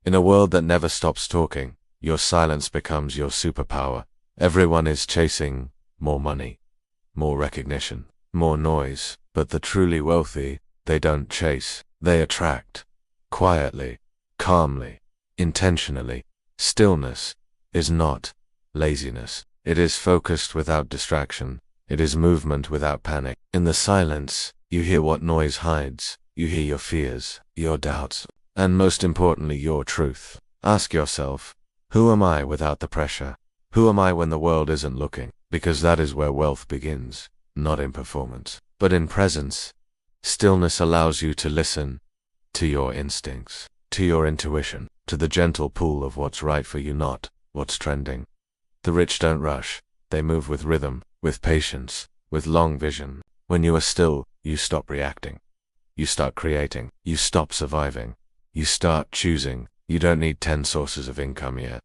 In a world that never stops talking, your silence becomes your superpower. Everyone is chasing more money, more recognition, more noise, but the truly wealthy, they don't chase, they attract. Quietly, calmly, intentionally. Stillness is not laziness. It is focused without distraction. It is movement without panic. In the silence, you hear what noise hides. You hear your fears, your doubts, and most importantly, your truth. Ask yourself, who am I without the pressure? Who am I when the world isn't looking? Because that is where wealth begins, not in performance, but in presence. Stillness allows you to listen to your instincts, to your intuition, to the gentle pull of what's right for you, not what's trending. The rich don't rush. They move with rhythm, with patience, with long vision. When you are still, you stop reacting. You start creating. You stop surviving. You start choosing. You don't need 10 sources of income yet.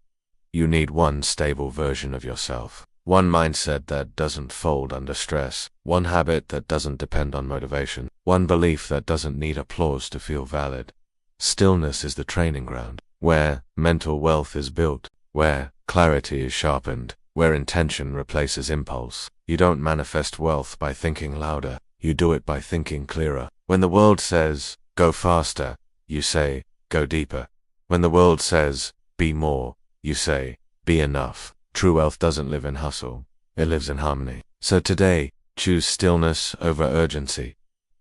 You need one stable version of yourself. One mindset that doesn't fold under stress. One habit that doesn't depend on motivation. One belief that doesn't need applause to feel valid. Stillness is the training ground, where mental wealth is built, where clarity is sharpened, where intention replaces impulse. You don't manifest wealth by thinking louder. You do it by thinking clearer. When the world says, go faster, you say, go deeper. When the world says, be more, you say, be enough. True wealth doesn't live in hustle. It lives in harmony. So today, choose stillness over urgency.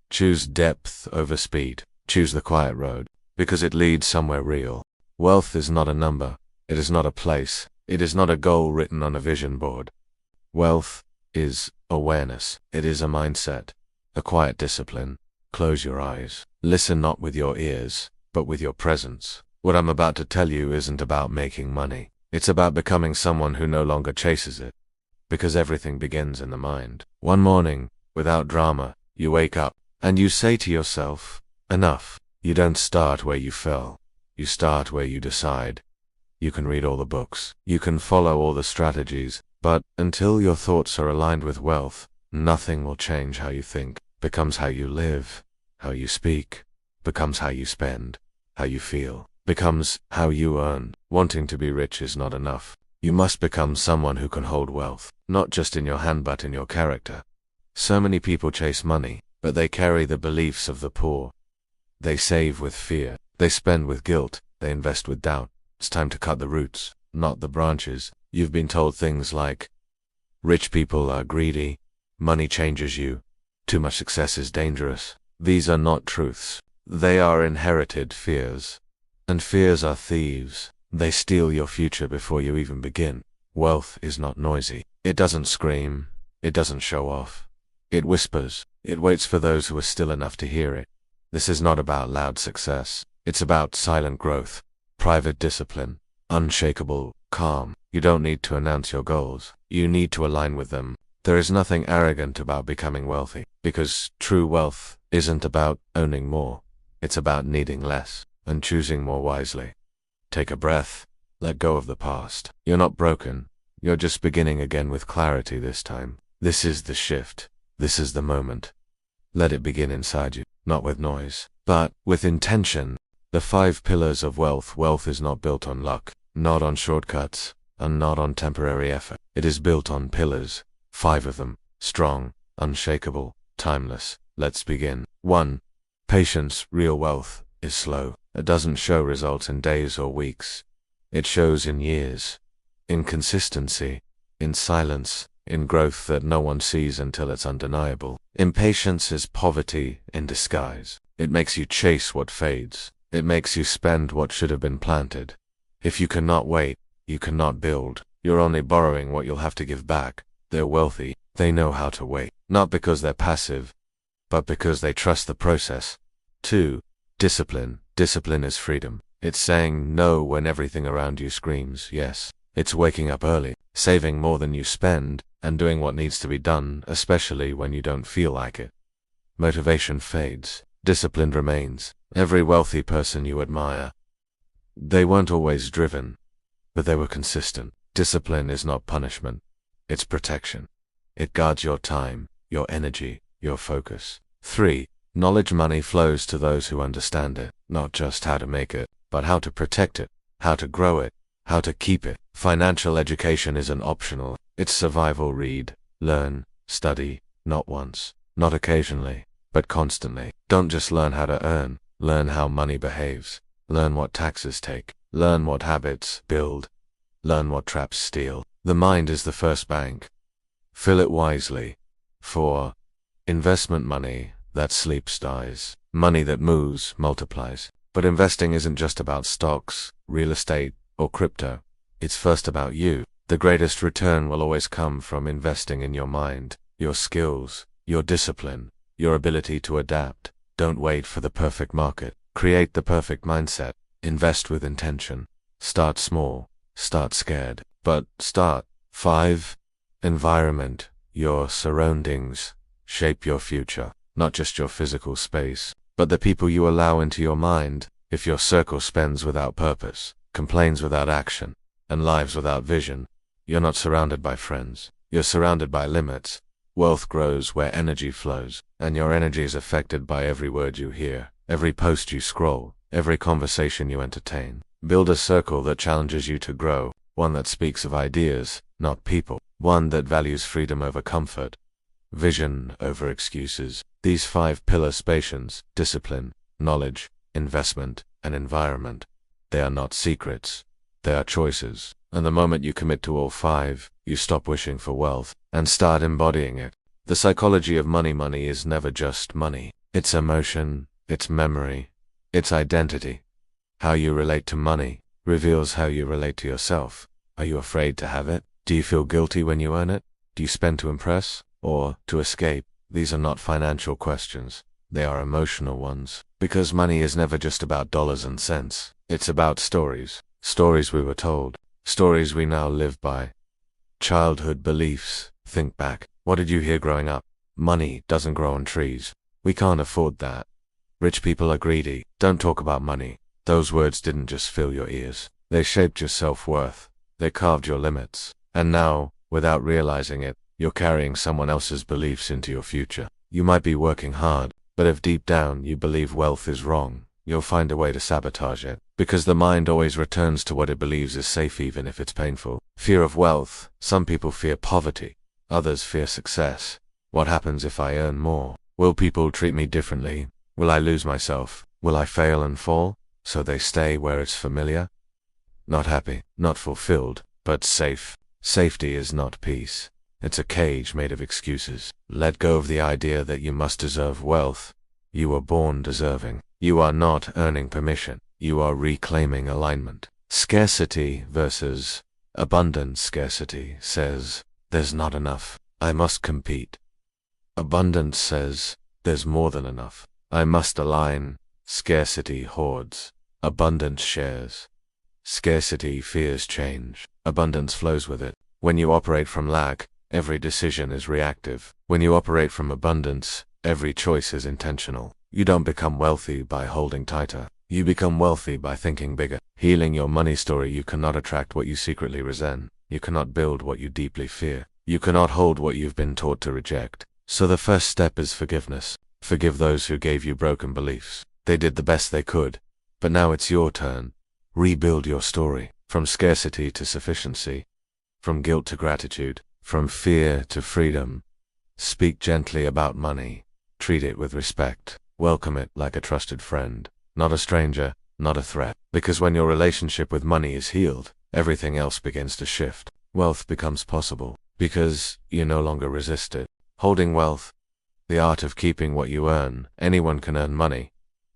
Choose depth over speed. Choose the quiet road, because it leads somewhere real. Wealth is not a number. It is not a place. It is not a goal written on a vision board. Wealth is awareness. It is a mindset, a quiet discipline. Close your eyes. Listen not with your ears, but with your presence. What I'm about to tell you isn't about making money. It's about becoming someone who no longer chases it. Because everything begins in the mind. One morning, without drama, you wake up, and you say to yourself, enough. You don't start where you fell. You start where you decide. You can read all the books. You can follow all the strategies. But until your thoughts are aligned with wealth, nothing will change. How you think becomes how you live. How you speak becomes how you spend. How you feel becomes how you earn. Wanting to be rich is not enough. You must become someone who can hold wealth, not just in your hand but in your character. So many people chase money, but they carry the beliefs of the poor. They save with fear. They spend with guilt. They invest with doubt. It's time to cut the roots, not the branches. You've been told things like, rich people are greedy, money changes you, too much success is dangerous. These are not truths. They are inherited fears. And fears are thieves. They steal your future before you even begin. Wealth is not noisy. It doesn't scream. It doesn't show off. It whispers. It waits for those who are still enough to hear it. This is not about loud success. It's about silent growth, private discipline, unshakable calm. You don't need to announce your goals. You need to align with them. There is nothing arrogant about becoming wealthy, because true wealth isn't about owning more. It's about needing less and choosing more wisely. Take a breath. Let go of the past. You're not broken. You're just beginning again with clarity this time. This is the shift. This is the moment. Let it begin inside you, not with noise, but with intention. The 5 pillars of wealth. Wealth is not built on luck, not on shortcuts, and not on temporary effort. It is built on pillars, 5 of them, strong, unshakable, timeless. Let's begin. 1. Patience. Real wealth is slow. It doesn't show results in days or weeks. It shows in years, in consistency, in silence, in growth that no one sees until it's undeniable. Impatience is poverty in disguise. It makes you chase what fades. It makes you spend what should have been planted. If you cannot wait, you cannot build. You're only borrowing what you'll have to give back. They're wealthy. They know how to wait. Not because they're passive, but because they trust the process. 2. Discipline. Discipline is freedom. It's saying no when everything around you screams yes. It's waking up early, saving more than you spend, and doing what needs to be done, especially when you don't feel like it. Motivation fades. Discipline remains. Every wealthy person you admire, they weren't always driven, but they were consistent. Discipline is not punishment. It's protection. It guards your time, your energy, your focus. 3. Knowledge. Money flows to those who understand it, not just how to make it. but how to protect it, how to grow it, how to keep it. Financial education isn't optional. It's survival. Read, learn, study, not once, not occasionally, but constantly. Don't just learn how to earn, learn how money behaves. Learn what taxes take. Learn what habits build. Learn what traps steal. The mind is the first bank. Fill it wisely. For investment money that sleeps dies. Money that moves multiplies. But investing isn't just about stocks, real estate, or crypto. It's first about you. The greatest return will always come from investing in your mind, your skills, your discipline, your ability to adapt. Don't wait for the perfect market. Create the perfect mindset. Invest with intention. Start small. Start scared. But start. 5. Environment. Your surroundings shape your future. Not just your physical space, but the people you allow into your mind. If your circle spends without purpose, complains without action, and lives without vision, you're not surrounded by friends. You're surrounded by limits. Wealth grows where energy flows, and your energy is affected by every word you hear, every post you scroll, every conversation you entertain. Build a circle that challenges you to grow, one that speaks of ideas, not people, one that values freedom over comfort, vision over excuses. These 5 pillars: patience, discipline, knowledge, investment, and environment. They are not secrets. They are choices. And the moment you commit to all 5, you stop wishing for wealth and start embodying it. The psychology of money. Money is never just money. It's emotion, it's memory, it's identity. How you relate to money reveals how you relate to yourself. Are you afraid to have it? Do you feel guilty when you earn it? Do you spend to impress or to escape? These are not financial questions. They are emotional ones. Because money is never just about dollars and cents. It's about stories. Stories we were told. Stories we now live by. Childhood beliefs. Think back. What did you hear growing up? Money doesn't grow on trees. We can't afford that. Rich people are greedy. Don't talk about money. Those words didn't just fill your ears. They shaped your self-worth. They carved your limits. And now, without realizing it, you're carrying someone else's beliefs into your future. You might be working hard, but if deep down you believe wealth is wrong, you'll find a way to sabotage it. Because the mind always returns to what it believes is safe even if it's painful. Fear of wealth. Some people fear poverty. Others fear success. What happens if I earn more? Will people treat me differently? Will I lose myself? Will I fail and fall? So they stay where it's familiar? Not happy, not fulfilled, but safe. Safety is not peace. It's a cage made of excuses. Let go of the idea that you must deserve wealth. You were born deserving. You are not earning permission. You are reclaiming alignment. Scarcity versus abundance. Scarcity says, there's not enough. I must compete. Abundance says, there's more than enough. I must align. Scarcity hoards. Abundance shares. Scarcity fears change. Abundance flows with it. When you operate from lack, every decision is reactive. When you operate from abundance, every choice is intentional. You don't become wealthy by holding tighter. You become wealthy by thinking bigger. Healing your money story. You cannot attract what you secretly resent. You cannot build what you deeply fear. You cannot hold what you've been taught to reject. So the first step is forgiveness. Forgive those who gave you broken beliefs. They did the best they could. But now it's your turn. Rebuild your story. From scarcity to sufficiency. From guilt to gratitude. From fear to freedom. Speak gently about money. Treat it with respect. Welcome it like a trusted friend. Not a stranger, not a threat. Because when your relationship with money is healed, everything else begins to shift. Wealth becomes possible. Because you no longer resist it. Holding wealth. The art of keeping what you earn. Anyone can earn money.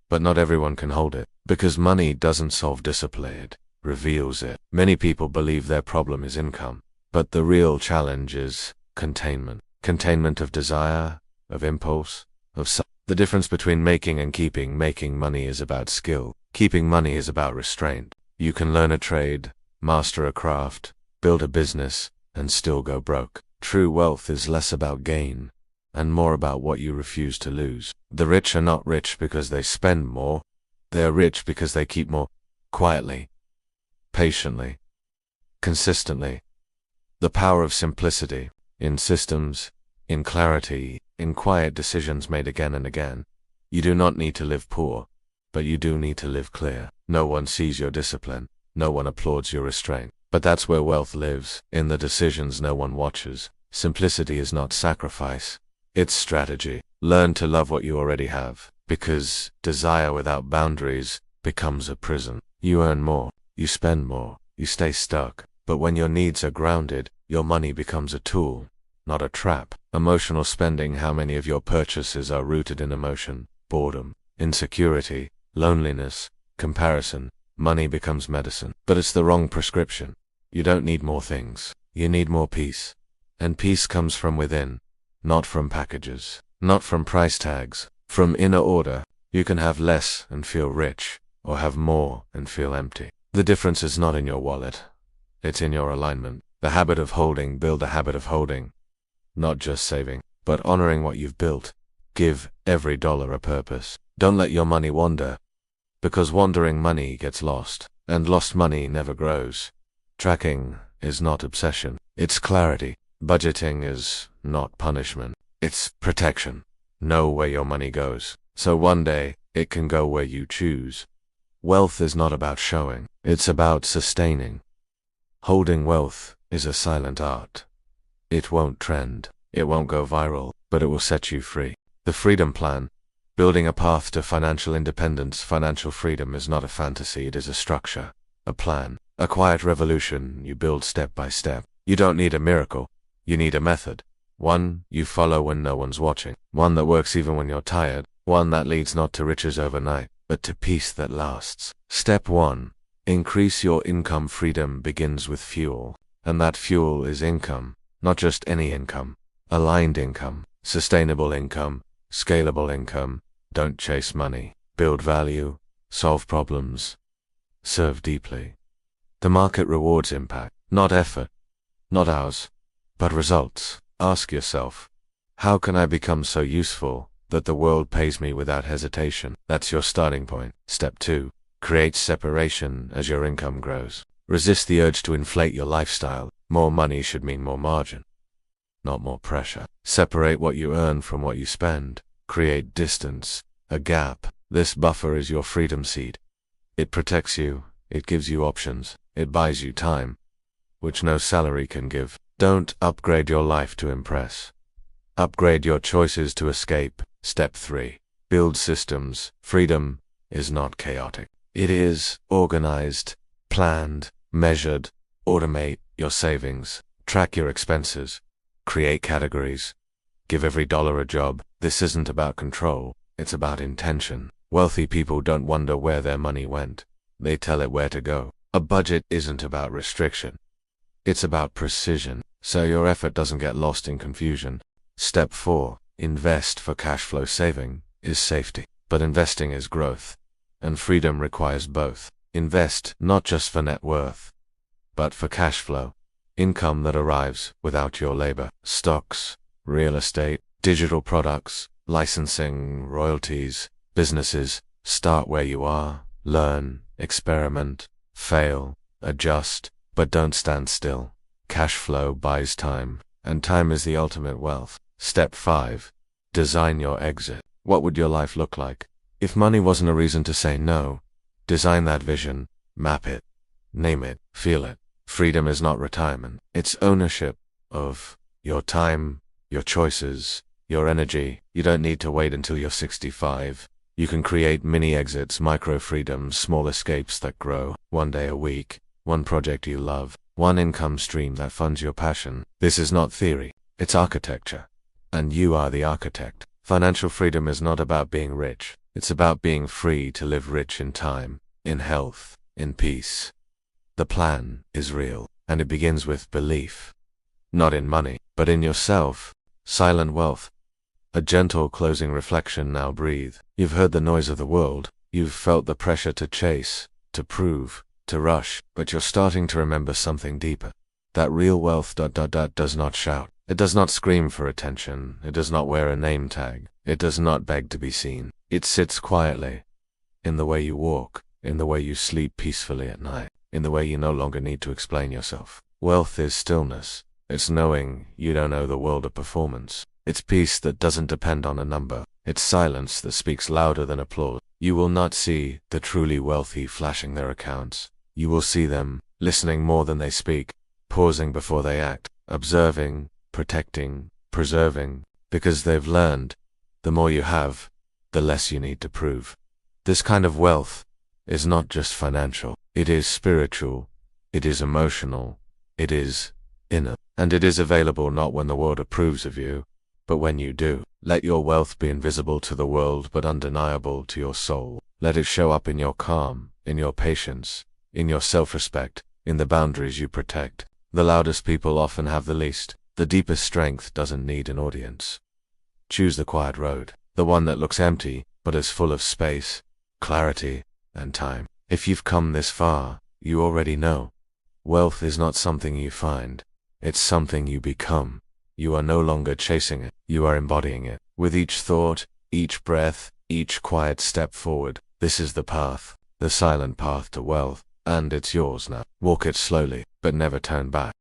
But not everyone can hold it. Because money doesn't solve discipline. It reveals it. Many people believe their problem is income. But the real challenge is containment. Containment of desire, of impulse, of the difference between making and keeping. Making money is about skill. Keeping money is about restraint. You can learn a trade, master a craft, build a business, and still go broke. True wealth is less about gain, and more about what you refuse to lose. The rich are not rich because they spend more. They are rich because they keep more. Quietly, patiently, consistently. The power of simplicity, in systems, in clarity, in quiet decisions made again and again. You do not need to live poor, but you do need to live clear. No one sees your discipline. No one applauds your restraint. But that's where wealth lives, in the decisions no one watches. Simplicity is not sacrifice. It's strategy. Learn to love what you already have, because desire without boundaries becomes a prison. You earn more, you spend more, you stay stuck. But when your needs are grounded, your money becomes a tool, not a trap. Emotional spending. How many of your purchases are rooted in emotion, boredom, insecurity, loneliness, comparison? Money becomes medicine. But it's the wrong prescription. You don't need more things. You need more peace. And peace comes from within, not from packages, not from price tags, from inner order. You can have less and feel rich, or have more and feel empty. The difference is not in your wallet. It's in your alignment. The habit of holding. Build a habit of holding. Not just saving, but honoring what you've built. Give every dollar a purpose. Don't let your money wander, because wandering money gets lost, and lost money never grows. Tracking is not obsession, it's clarity. Budgeting is not punishment, it's protection. Know where your money goes, so one day it can go where you choose. Wealth is not about showing, it's about sustaining. Holding wealth is a silent art. It won't trend, it won't go viral, but it will set you free. The Freedom Plan. Building a path to financial independence. Financial freedom is not a fantasy, it is a structure, a plan, a quiet revolution you build step by step. You don't need a miracle, you need a method. One you follow when no one's watching. One that works even when you're tired. One that leads not to riches overnight, but to peace that lasts. Step 1. Increase your income. Freedom begins with fuel, and that fuel is income. Not just any income. Aligned income, sustainable income, scalable income. Don't chase money. Build value, solve problems, serve deeply. The market rewards impact, not effort, not hours, but results. Ask yourself, how can I become so useful that the world pays me without hesitation? That's your starting point. Step 2. Create separation as your income grows. Resist the urge to inflate your lifestyle. More money should mean more margin, not more pressure. Separate what you earn from what you spend. Create distance, a gap. This buffer is your freedom seed. It protects you, it gives you options, it buys you time, which no salary can give. Don't upgrade your life to impress. Upgrade your choices to escape. Step 3. Build systems. Freedom is not chaotic. It is organized, planned, measured. Automate your savings. Track your expenses. Create categories. Give every dollar a job. This isn't about control, it's about intention. Wealthy people don't wonder where their money went. They tell it where to go. A budget isn't about restriction. It's about precision, so your effort doesn't get lost in confusion. Step 4. Invest. For cash flow. Saving is safety, but investing is growth, and freedom requires both. Invest not just for net worth, but for cash flow. Income that arrives without your labor. Stocks, real estate, digital products, licensing, royalties, businesses. Start where you are. Learn, experiment, fail, adjust, but don't stand still. Cash flow buys time, and time is the ultimate wealth. Step 5. Design your exit. What would your life look like if money wasn't a reason to say no? Design that vision, map it, name it, feel it. Freedom is not retirement. It's ownership of your time, your choices, your energy. You don't need to wait until you're 65. You can create mini exits, micro freedoms, small escapes that grow. 1 day a week, one project you love, one income stream that funds your passion. This is not theory, it's architecture. And you are the architect. Financial freedom is not about being rich. It's about being free to live rich in time, in health, in peace. The plan is real, and it begins with belief. Not in money, but in yourself. Silent wealth. A gentle closing reflection. Now breathe. You've heard the noise of the world. You've felt the pressure to chase, to prove, to rush, but you're starting to remember something deeper. That real wealth does not shout. It does not scream for attention. It does not wear a name tag. It does not beg to be seen. It sits quietly, in the way you walk, in the way you sleep peacefully at night, in the way you no longer need to explain yourself. Wealth is stillness. It's knowing you don't owe the world a performance. It's peace that doesn't depend on a number. It's silence that speaks louder than applause. You will not see the truly wealthy flashing their accounts. You will see them listening more than they speak, pausing before they act, observing, protecting, preserving, because they've learned, the more you have, the less you need to prove. This kind of wealth is not just financial. It is spiritual, it is emotional, it is inner, and it is available not when the world approves of you, but when you do. Let your wealth be invisible to the world but undeniable to your soul. Let it show up in your calm, in your patience, in your self-respect, in the boundaries you protect. The loudest people often have the least. The deepest strength doesn't need an audience. Choose the quiet road, the one that looks empty but is full of space, clarity, and time. If you've come this far, you already know. Wealth is not something you find, it's something you become. You are no longer chasing it, you are embodying it. With each thought, each breath, each quiet step forward, this is the path, the silent path to wealth, and it's yours now. Walk it slowly, but never turn back.